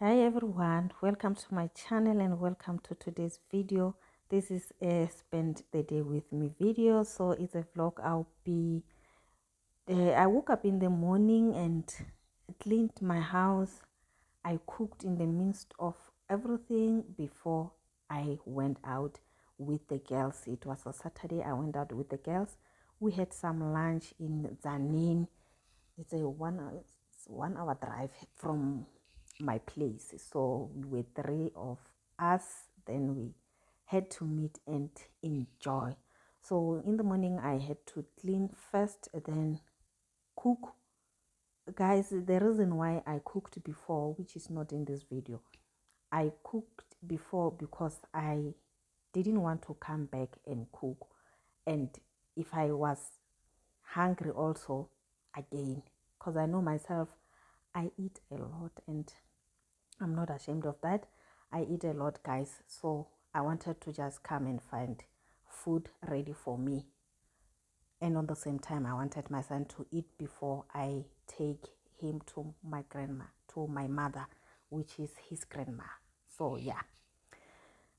Hi everyone, welcome to my channel and welcome to today's video. This is a spend the day with me video, so it's a vlog. I woke up in the morning and cleaned my house. I cooked in the midst of everything before I went out with the girls. It was a Saturday. I went out with the girls. We had some lunch in Zanin. It's a 1 hour drive from my place. So we were three of us. Then we had to meet and enjoy. So in the morning I had to clean first, then cook. Guys, the reason why I cooked before, which is not in this video, I cooked before because I didn't want to come back and cook. And if I was hungry also, again, because I know myself, I eat a lot and I'm not ashamed of that. I eat a lot, guys. So I wanted to just come and find food ready for me. And on the same time, I wanted my son to eat before I take him to my grandma, to my mother, which is his grandma. So yeah,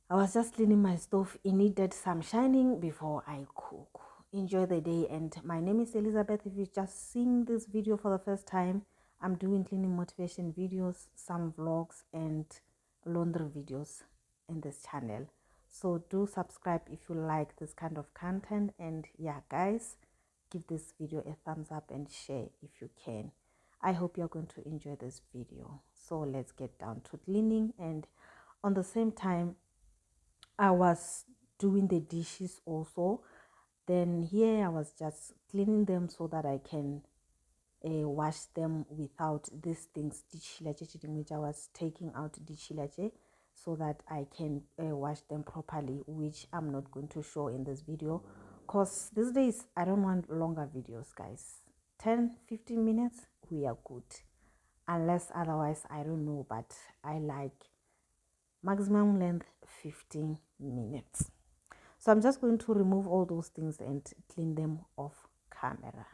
I was just cleaning my stove. It needed some shining before I cook. Enjoy the day. And my name is Elizabeth. If you just seen this video for the first time, I'm doing cleaning motivation videos, some vlogs and laundry videos in this channel. So do subscribe if you like this kind of content. And yeah, guys, give this video a thumbs up and share if you can. I hope you're going to enjoy this video. So let's get down to cleaning. And on the same time, I was doing the dishes also. Then here I was just cleaning them so that I can wash them without these things, which I was taking out so that I can wash them properly, which I'm not going to show in this video because these days I don't want longer videos, guys. 10-15 minutes, we are good. Unless otherwise, I don't know, but I like maximum length 15 minutes. So I'm just going to remove all those things and clean them off camera.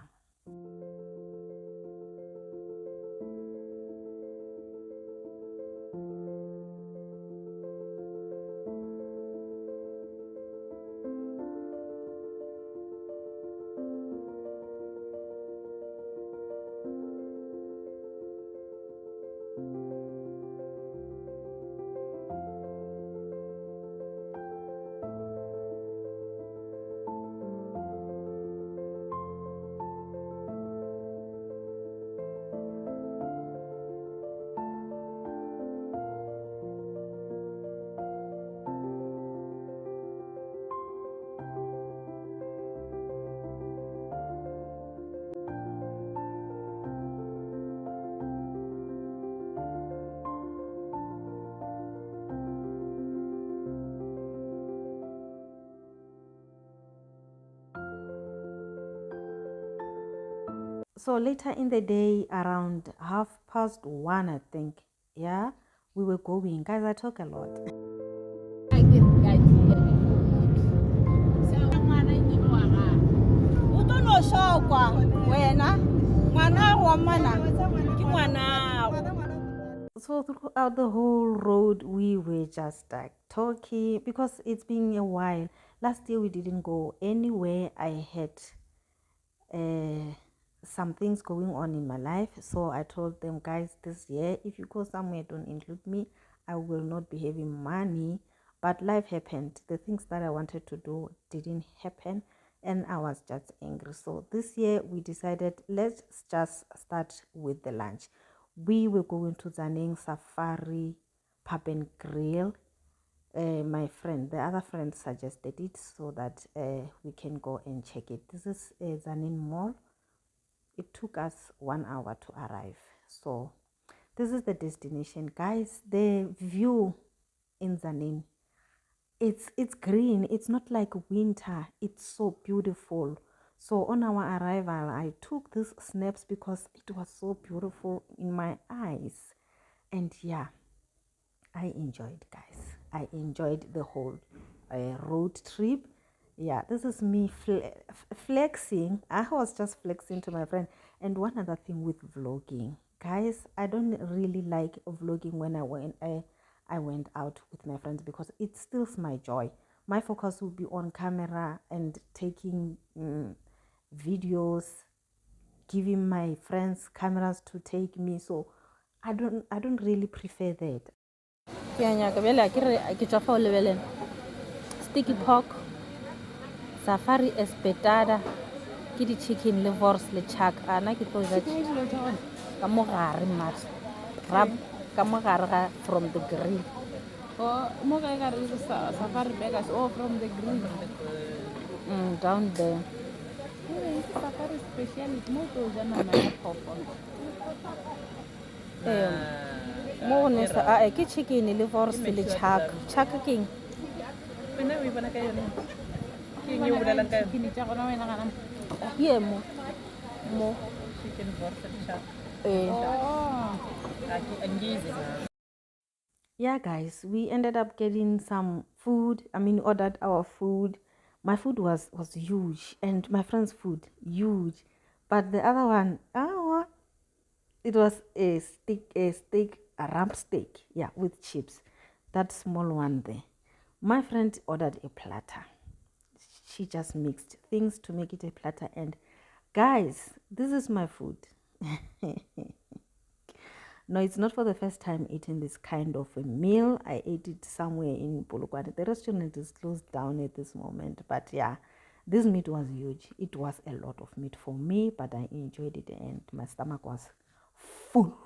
So later in the day, around 1:30, I think, yeah, we were going. Guys, I talk a lot. So throughout the whole road, we were just like talking because it's been a while. Last year we didn't go anywhere. I had some things going on in my life, so I told them, guys, this year if you go somewhere, don't include me. I will not be having money. But life happened. The things that I wanted to do didn't happen and I was just angry. So this year we decided, let's just start with the lunch. We were going to Zaneng Safari Pub and Grill. My friend, the other friend suggested it so that we can go and check it. This is Zanin Mall. It took us 1 hour to arrive. So this is the destination, guys. The view in Zanin, it's green. It's not like winter. It's so beautiful. So on our arrival, I took these snaps because it was so beautiful in my eyes. And yeah, I enjoyed, guys. I enjoyed the whole road trip. Yeah, this is me flexing. I was just flexing to my friend. And one other thing with vlogging, guys, I don't really like vlogging when I went out with my friends because it steals my joy. My focus will be on camera and taking videos, giving my friends cameras to take me. So I don't really prefer that. Sticky pork, safari espetada, ke chicken livers le chak. Ana ke tlo ja ka mogare mat. Rab ka mogare from the grill. Oh, mogare is safari burgers. Oh, from the grill. Down there. Safari speciality mo to ja nama ya phoofolo. Mo ne sa ke chicken livers le chak. Chak king. Pena we bona ka yone. Ke nyo bolelang ka chicken tsa gona wena kana. Yeah, mo Chicken livers le chak. Oh. Yeah, guys, we ended up getting some food. I mean, ordered our food. My food was huge, and my friend's food huge, but the other one, it was a rump steak, yeah, with chips. That small one there. My friend ordered a platter. She just mixed things to make it a platter, and guys, this is my food. No, it's not for the first time eating this kind of a meal. I ate it somewhere in Polokwane. The restaurant is closed down at this moment. But yeah, this meat was huge. It was a lot of meat for me, but I enjoyed it and my stomach was full.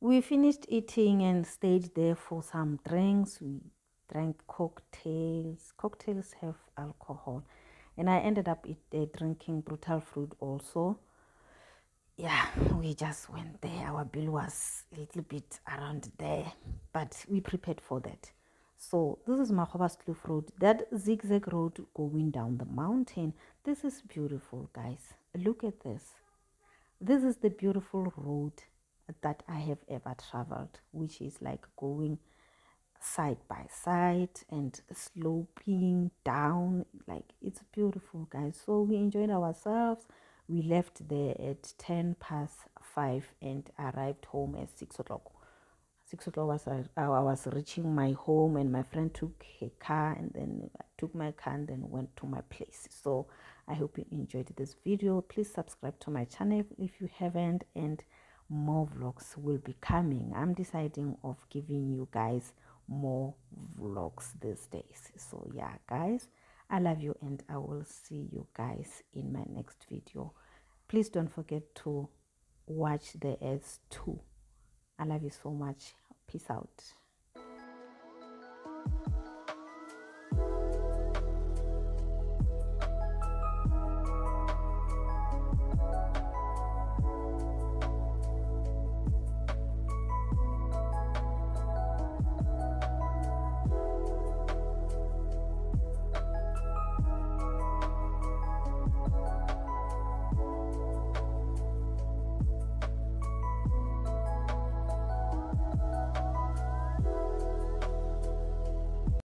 We finished eating and stayed there for some drinks. We drank cocktails. Cocktails have alcohol. And I ended up drinking brutal fruit also. Yeah, we just went there. Our bill was a little bit around there, but we prepared for that. So this is Mahobas Kloof Road, that zigzag road going down the mountain. This is beautiful, guys. Look at this. This is the beautiful road that I have ever traveled, which is like going side by side and sloping down. Like, it's beautiful, guys. So we enjoyed ourselves. We left there at 5:10 and arrived home at 6 o'clock. 6 o'clock I was reaching my home, and my friend took her car, and then I took my car and then went to my place. So I hope you enjoyed this video. Please subscribe to my channel if you haven't, and more vlogs will be coming. I'm deciding of giving you guys more vlogs these days. So yeah, guys, I love you, and I will see you guys in my next video. Please don't forget to watch the ads too. I love you so much. Peace out.